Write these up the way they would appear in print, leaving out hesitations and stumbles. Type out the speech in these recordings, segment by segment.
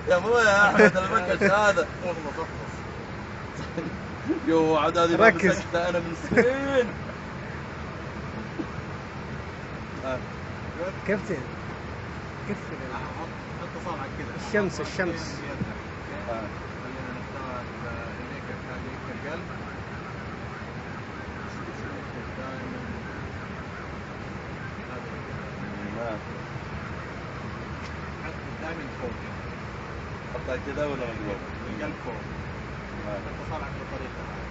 يا ابوي يا احمد المكش هذا. اخلص. يو عاد هذه ما ركز. مسكتها انا من سنين. كابتن كيف حط صابعك كذا. الشمس. خلينا نختار هنيك هذيك القلب. دائما فوق. حطها كذا ولا مقلوب؟ القلب فوق. حط صابعك بالطريقة هذه.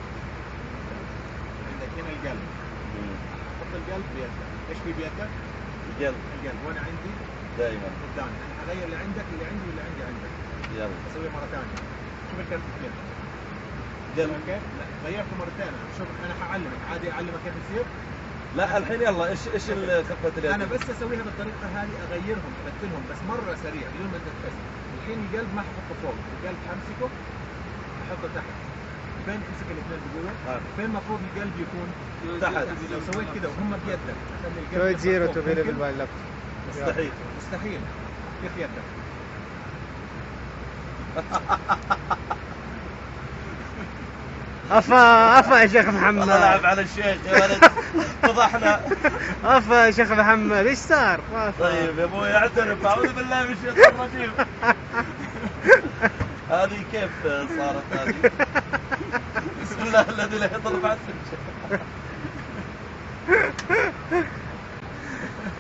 عندك هنا القلب. حط القلب بيدك. ايش في بيدك؟ القلب. وانا عندي دائما قدامي. انا حغير اللي عندك اللي عندي واللي عندي عندك. يلا اسويها مرة ثانية. شوف الكلب كيف. قلب. كيف؟ لا غيرته مرتين. شوف انا حعلمك عادي اعلمك كيف يصير. لا الحين يلا ايش خفة اليد؟ انا بس اسويها بالطريقه هذه اغيرهم ابدلهم بس مره سريع بدون ما انت تحس. الحين القلب ما ححطه فوق، القلب حمسكه احطه تحت. فين تمسك الاثنين بقوه؟ فين المفروض القلب يكون؟ تحت. لو سويت كذا وهم بيدك خلي القلب شوي يطلع زيرو فوق. تو في ليفل ممكن؟ باي لفت. مستحيل. مستحيل. كيف يدك؟ افا يا شيخ محمد. والله لعب على الشيخ يا ولد. فضحنا. افا يا شيخ محمد ايش صار؟ طيب يا ابوي اعترف اعوذ بالله من الشيطان الرجيم. هذه كيف صارت هذه؟ بسم الله الذي لا يضر بعد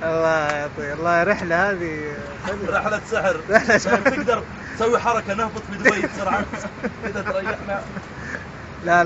الله يعطي الله رحلة هذه. رحلة سحر. تقدر تسوي حركة نهبط في دبي بسرعة كذا تريحنا. لا